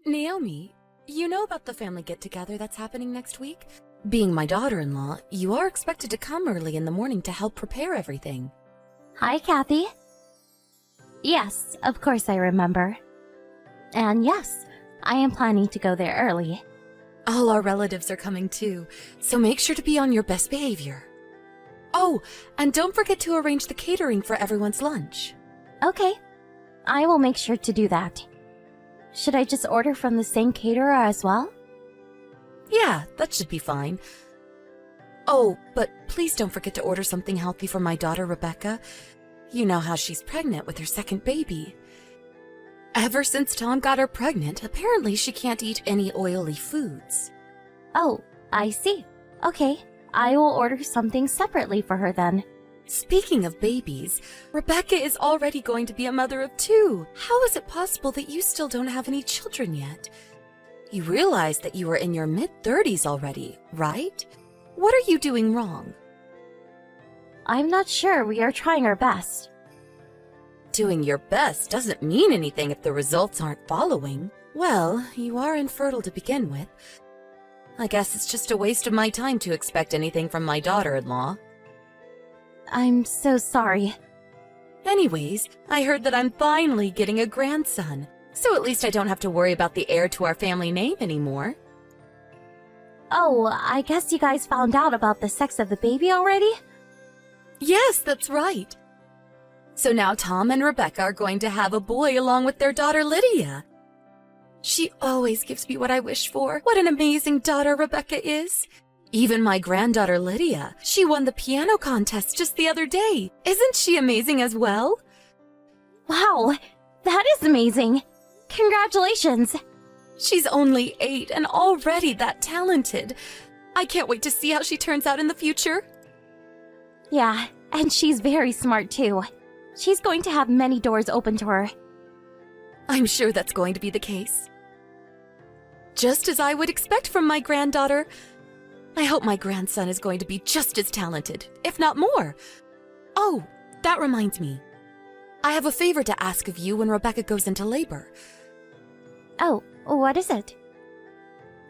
Naomi, you know about the family get-together that's happening next week? Being my daughter-in-law, you are expected to come early in the morning to help prepare everything. Hi, Kathy. Yes, of course I remember. And yes, I am planning to go there early. All our relatives are coming too, so make sure to be on your best behavior. Oh, and don't forget to arrange the catering for everyone's lunch. Okay, I will make sure to do that. Should I just order from the same caterer as well? Yeah, that should be fine. Oh, but please don't forget to order something healthy for my daughter Rebecca. You know how she's pregnant with her second baby. Ever since Tom got her pregnant, apparently she can't eat any oily foods. Oh, I see. Okay, I will order something separately for her then. Speaking of babies, Rebecca is already going to be a mother of 2. How is it possible that you still don't have any children yet? You realize that you are in your mid-30s already, right? What are you doing wrong? I'm not sure. We are trying our best. Doing your best doesn't mean anything if the results aren't following. Well, you are infertile to begin with. I guess it's just a waste of my time to expect anything from my daughter-in-law. I'm so sorry. Anyways, I heard that I'm finally getting a grandson, so at least I don't have to worry about the heir to our family name anymore. Oh, I guess you guys found out about the sex of the baby already? Yes, that's right. So now Tom and Rebecca are going to have a boy along with their daughter Lydia. She always gives me what I wish for. What an amazing daughter Rebecca is. Even my granddaughter Lydia, she won the piano contest just the other day. Isn't she amazing as well? Wow, that is amazing. Congratulations. She's only 8 and already that talented. I can't wait to see how she turns out in the future. Yeah, and she's very smart too. She's going to have many doors open to her. I'm sure that's going to be the case. Just as I would expect from my granddaughter. I hope my grandson is going to be just as talented, if not more. Oh, that reminds me. I have a favor to ask of you when Rebecca goes into labor. Oh, what is it?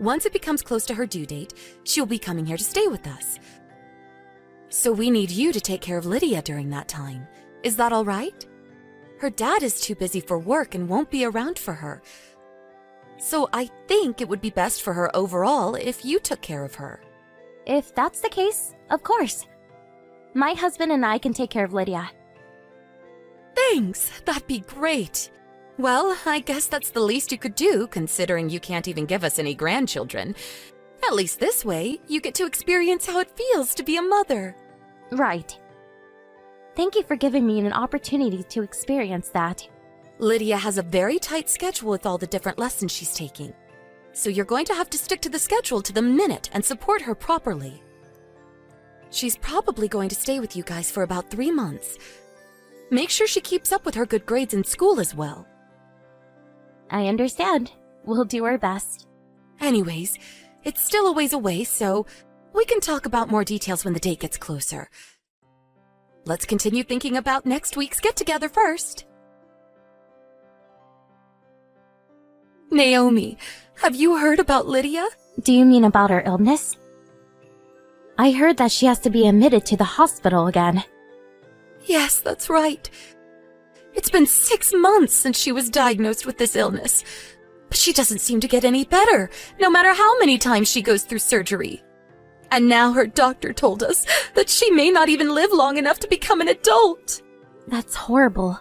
Once it becomes close to her due date, she'll be coming here to stay with us. So we need you to take care of Lydia during that time. Is that all right? Her dad is too busy for work and won't be around for her. So I think it would be best for her overall if you took care of her. If that's the case, of course. My husband and I can take care of Lydia. Thanks, that'd be great. Well, I guess that's the least you could do, considering you can't even give us any grandchildren. At least this way, you get to experience how it feels to be a mother. Right. Thank you for giving me an opportunity to experience that. Lydia has a very tight schedule with all the different lessons she's taking. So you're going to have to stick to the schedule to the minute and support her properly. She's probably going to stay with you guys for about 3 months. Make sure she keeps up with her good grades in school as well. I understand. We'll do our best. Anyways, it's still a ways away, so we can talk about more details when the date gets closer. Let's continue thinking about next week's get-together first. Naomi, have you heard about Lydia? Do you mean about her illness? I heard that she has to be admitted to the hospital again. Yes, that's right. It's been 6 months since she was diagnosed with this illness. But she doesn't seem to get any better, no matter how many times she goes through surgery. And now her doctor told us that she may not even live long enough to become an adult. That's horrible.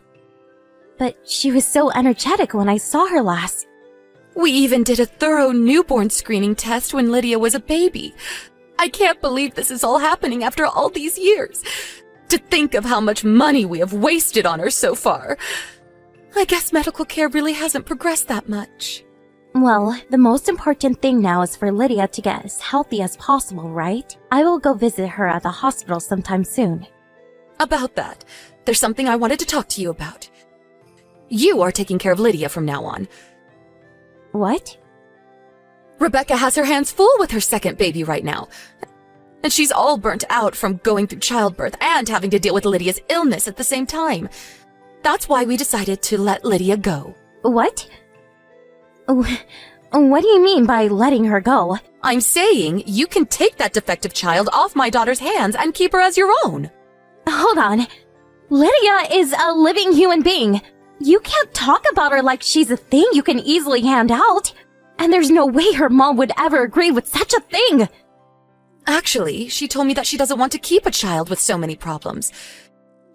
But she was so energetic when I saw her last. We even did a thorough newborn screening test when Lydia was a baby. I can't believe this is all happening after all these years. To think of how much money we have wasted on her so far. I guess medical care really hasn't progressed that much. Well, the most important thing now is for Lydia to get as healthy as possible, right? I will go visit her at the hospital sometime soon. About that, there's something I wanted to talk to you about. You are taking care of Lydia from now on. What? Rebecca has her hands full with her second baby right now. And she's all burnt out from going through childbirth and having to deal with Lydia's illness at the same time. That's why we decided to let Lydia go. What? What do you mean by letting her go? I'm saying you can take that defective child off my daughter's hands and keep her as your own. Hold on. Lydia is a living human being. You can't talk about her like she's a thing you can easily hand out. And there's no way her mom would ever agree with such a thing. Actually, she told me that she doesn't want to keep a child with so many problems.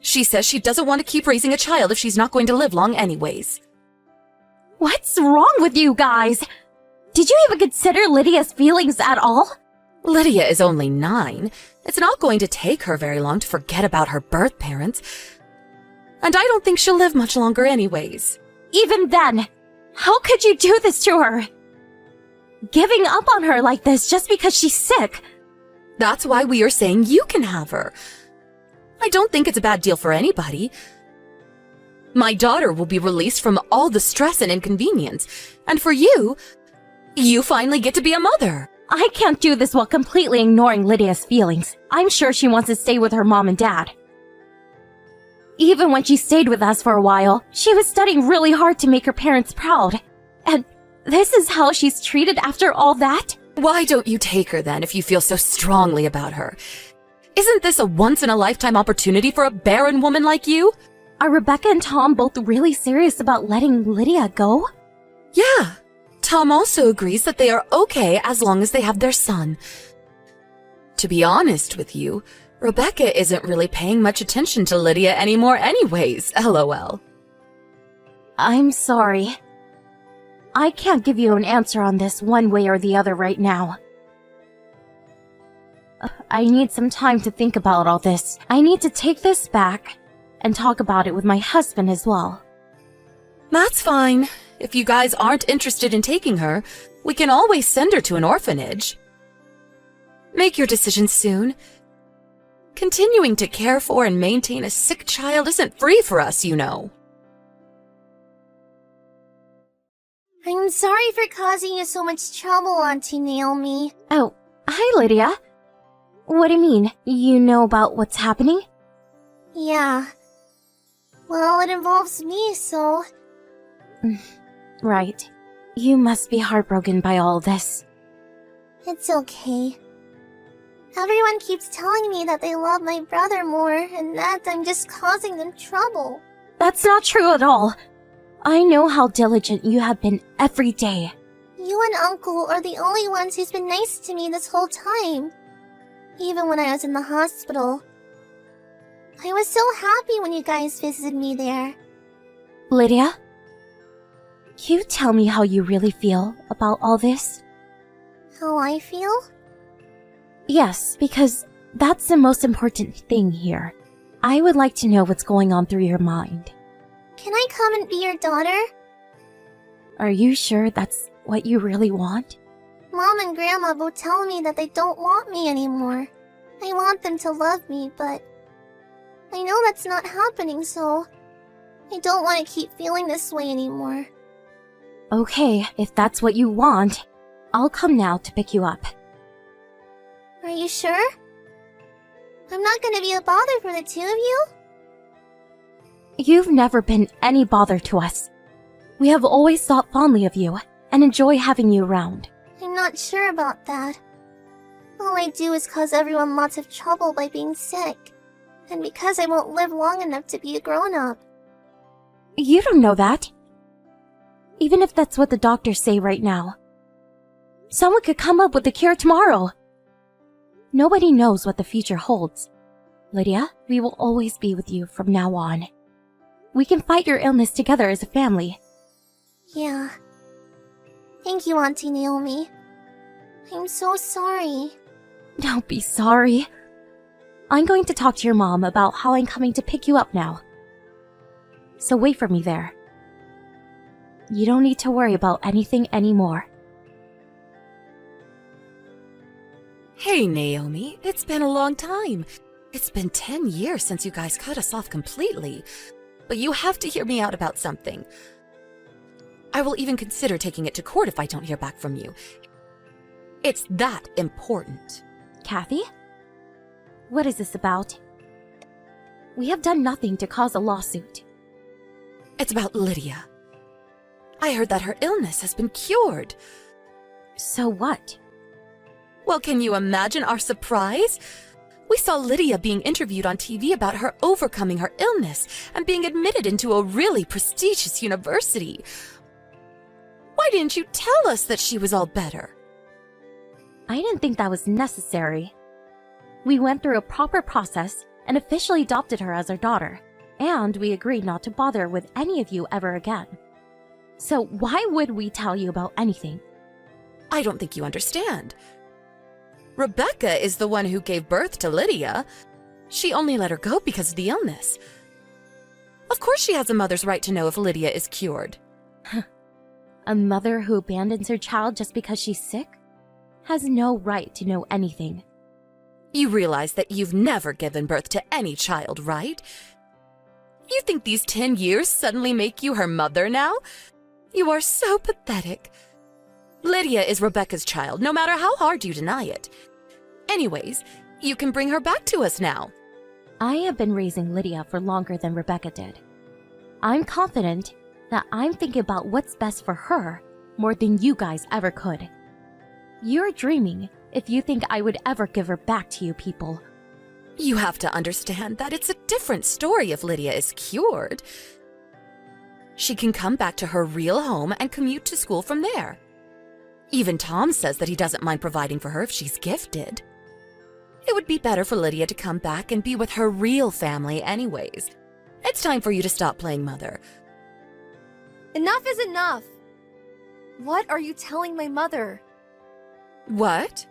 She says she doesn't want to keep raising a child if she's not going to live long anyways. What's wrong with you guys? Did you even consider Lydia's feelings at all? Lydia is only 9. It's not going to take her very long to forget about her birth parents. And I don't think she'll live much longer anyways. Even then, how could you do this to her? Giving up on her like this just because she's sick. That's why we are saying you can have her. I don't think it's a bad deal for anybody. My daughter will be released from all the stress and inconvenience. And for you, you finally get to be a mother. I can't do this while completely ignoring Lydia's feelings. I'm sure she wants to stay with her mom and dad. Even when she stayed with us for a while, she was studying really hard to make her parents proud. And this is how she's treated after all that? Why don't you take her then if you feel so strongly about her? Isn't this a once-in-a-lifetime opportunity for a barren woman like you? Are Rebecca and Tom both really serious about letting Lydia go? Yeah. Tom also agrees that they are okay as long as they have their son. To be honest with you, Rebecca isn't really paying much attention to Lydia anymore anyways, LOL. I'm sorry. I can't give you an answer on this one way or the other right now. I need some time to think about all this. I need to take this back and talk about it with my husband as well. That's fine. If you guys aren't interested in taking her, we can always send her to an orphanage. Make your decision soon. Continuing to care for and maintain a sick child isn't free for us, you know. I'm sorry for causing you so much trouble, Auntie Naomi. Oh, hi Lydia. What do you mean? You know about what's happening? Yeah. Well, it involves me, so... Right. You must be heartbroken by all this. It's okay. Everyone keeps telling me that they love my brother more, and that I'm just causing them trouble. That's not true at all. I know how diligent you have been every day. You and Uncle are the only ones who's been nice to me this whole time. Even when I was in the hospital. I was so happy when you guys visited me there. Lydia? You tell me how you really feel about all this? How I feel? Yes, because that's the most important thing here. I would like to know what's going on through your mind. Can I come and be your daughter? Are you sure that's what you really want? Mom and Grandma both tell me that they don't want me anymore. I want them to love me, but I know that's not happening, so I don't want to keep feeling this way anymore. Okay, if that's what you want, I'll come now to pick you up. Are you sure? I'm not gonna be a bother for the two of you? You've never been any bother to us. We have always thought fondly of you and enjoy having you around. I'm not sure about that. All I do is cause everyone lots of trouble by being sick. And because I won't live long enough to be a grown-up. You don't know that. Even if that's what the doctors say right now. Someone could come up with a cure tomorrow. Nobody knows what the future holds. Lydia, we will always be with you from now on. We can fight your illness together as a family. Yeah. Thank you, Auntie Naomi. I'm so sorry. Don't be sorry. I'm going to talk to your mom about how I'm coming to pick you up now. So wait for me there. You don't need to worry about anything anymore. Hey, Naomi, it's been a long time. It's been 10 years since you guys cut us off completely. But you have to hear me out about something. I will even consider taking it to court if I don't hear back from you. It's that important. Kathy? What is this about? We have done nothing to cause a lawsuit. It's about Lydia. I heard that her illness has been cured. So what? Well, can you imagine our surprise? We saw Lydia being interviewed on TV about her overcoming her illness and being admitted into a really prestigious university. Why didn't you tell us that she was all better? I didn't think that was necessary. We went through a proper process and officially adopted her as our daughter, and we agreed not to bother with any of you ever again. So why would we tell you about anything? I don't think you understand. Rebecca is the one who gave birth to Lydia. She only let her go because of the illness. Of course she has a mother's right to know if Lydia is cured. A mother who abandons her child just because she's sick has no right to know anything. You realize that you've never given birth to any child, right? You think these 10 years suddenly make you her mother now? You are so pathetic. Lydia is Rebecca's child, no matter how hard you deny it. Anyways, you can bring her back to us now. I have been raising Lydia for longer than Rebecca did. I'm confident that I'm thinking about what's best for her more than you guys ever could. You're dreaming if you think I would ever give her back to you people. You have to understand that it's a different story if Lydia is cured. She can come back to her real home and commute to school from there. Even Tom says that he doesn't mind providing for her if she's gifted. It would be better for Lydia to come back and be with her real family anyways. It's time for you to stop playing mother. Enough is enough! What are you telling my mother? What?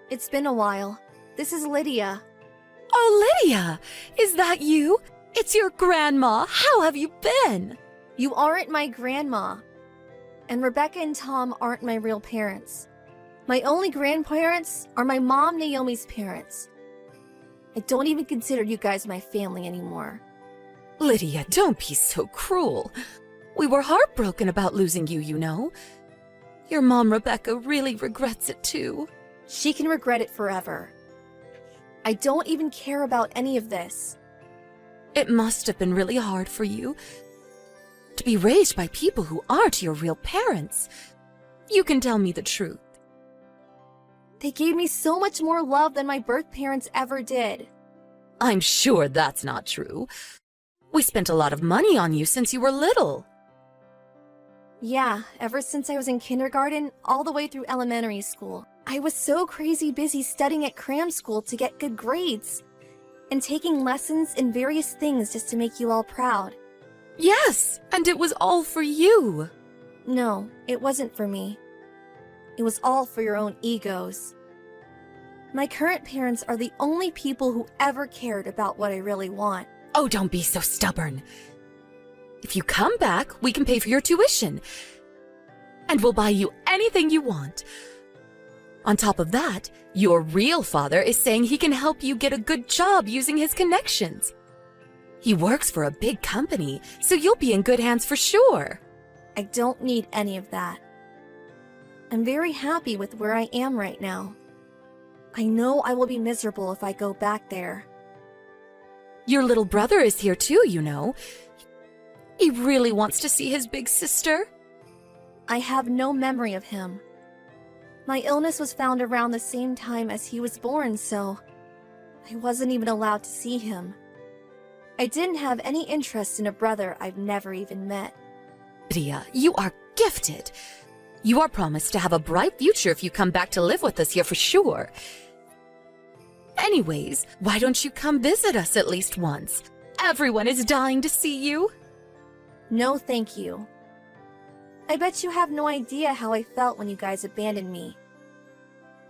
It's been a while. This is Lydia. Oh, Lydia! Is that you? It's your grandma. How have you been? You aren't my grandma. And Rebecca and Tom aren't my real parents. My only grandparents are my mom Naomi's parents. I don't even consider you guys my family anymore. Lydia, don't be so cruel. We were heartbroken about losing you, you know. Your mom, Rebecca, really regrets it too. She can regret it forever. I don't even care about any of this. It must have been really hard for you to be raised by people who aren't your real parents. You can tell me the truth. They gave me so much more love than my birth parents ever did. I'm sure that's not true. We spent a lot of money on you since you were little. Yeah, ever since I was in kindergarten, all the way through elementary school. I was so crazy busy studying at cram school to get good grades, and taking lessons in various things just to make you all proud. Yes, and it was all for you. No, it wasn't for me. It was all for your own egos. My current parents are the only people who ever cared about what I really want. Oh, don't be so stubborn. If you come back, we can pay for your tuition. And we'll buy you anything you want. On top of that, your real father is saying he can help you get a good job using his connections. He works for a big company, so you'll be in good hands for sure. I don't need any of that. I'm very happy with where I am right now. I know I will be miserable if I go back there. Your little brother is here too, you know. He really wants to see his big sister. I have no memory of him. My illness was found around the same time as he was born, so I wasn't even allowed to see him. I didn't have any interest in a brother I've never even met. Lydia, you are gifted. You are promised to have a bright future if you come back to live with us here for sure. Anyways, why don't you come visit us at least once? Everyone is dying to see you. No, thank you. I bet you have no idea how I felt when you guys abandoned me.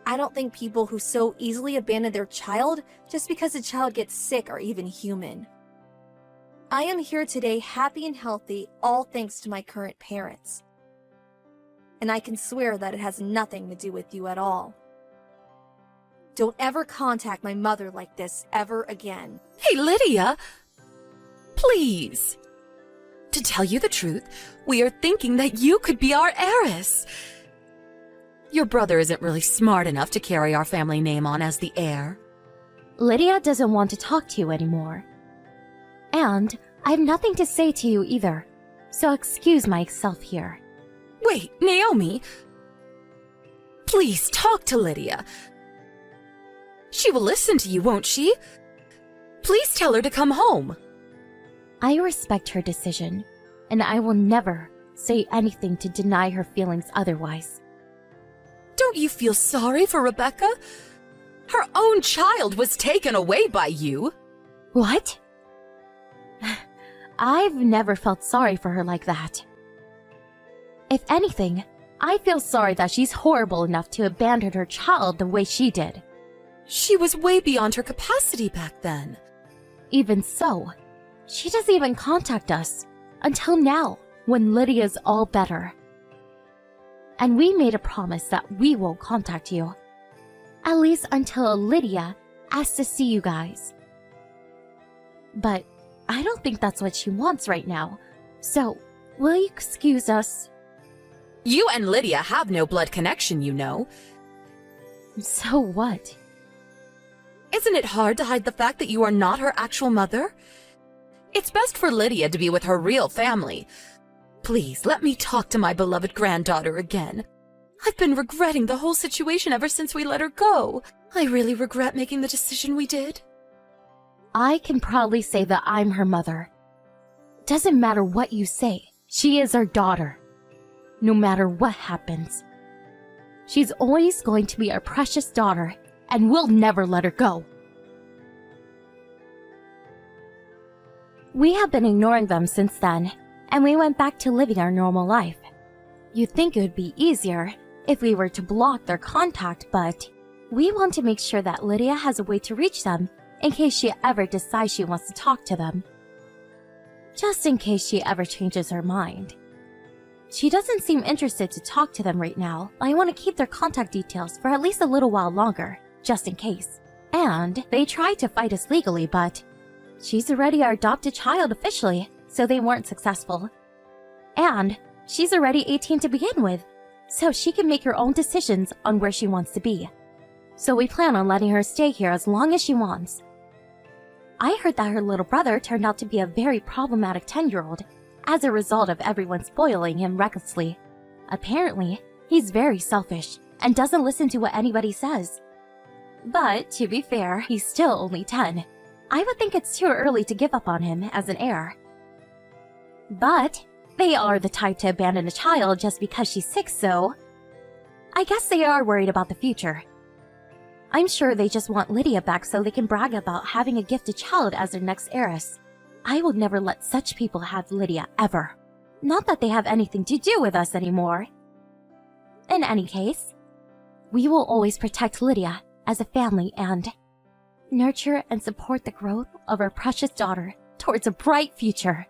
I don't think people who so easily abandon their child just because the child gets sick are even human. I am here today happy and healthy, all thanks to my current parents. And I can swear that it has nothing to do with you at all. Don't ever contact my mother like this ever again. Hey, Lydia! Please! To tell you the truth, we are thinking that you could be our heiress. Your brother isn't really smart enough to carry our family name on as the heir. Lydia doesn't want to talk to you anymore. And I have nothing to say to you either. So excuse myself here. Wait, Naomi. Please talk to Lydia. She will listen to you, won't she? Please tell her to come home. I respect her decision, and I will never say anything to deny her feelings otherwise. Don't you feel sorry for Rebecca? Her own child was taken away by you. What? I've never felt sorry for her like that. If anything, I feel sorry that she's horrible enough to abandon her child the way she did. She was way beyond her capacity back then. Even so, she doesn't even contact us until now, when Lydia's all better. And we made a promise that we won't contact you. At least until Lydia asks to see you guys. But I don't think that's what she wants right now. So, will you excuse us? You and Lydia have no blood connection, you know. So what? Isn't it hard to hide the fact that you are not her actual mother? It's best for Lydia to be with her real family. Please, let me talk to my beloved granddaughter again. I've been regretting the whole situation ever since we let her go. I really regret making the decision we did. I can proudly say that I'm her mother. Doesn't matter what you say, she is our daughter. No matter what happens. She's always going to be our precious daughter, and we'll never let her go. We have been ignoring them since then, and we went back to living our normal life. You'd think it would be easier if we were to block their contact, but we want to make sure that Lydia has a way to reach them in case she ever decides she wants to talk to them. Just in case she ever changes her mind. She doesn't seem interested to talk to them right now. I want to keep their contact details for at least a little while longer, just in case. And they tried to fight us legally, but she's already our adopted child officially, so they weren't successful. And she's already 18 to begin with, so she can make her own decisions on where she wants to be. So we plan on letting her stay here as long as she wants. I heard that her little brother turned out to be a very problematic 10-year-old as a result of everyone spoiling him recklessly. Apparently, he's very selfish and doesn't listen to what anybody says. But to be fair, he's still only 10. I would think it's too early to give up on him as an heir. But they are the type to abandon a child just because she's sick, so I guess they are worried about the future. I'm sure they just want Lydia back so they can brag about having a gifted child as their next heiress. I will never let such people have Lydia ever. Not that they have anything to do with us anymore. In any case, we will always protect Lydia as a family and nurture and support the growth of our precious daughter towards a bright future.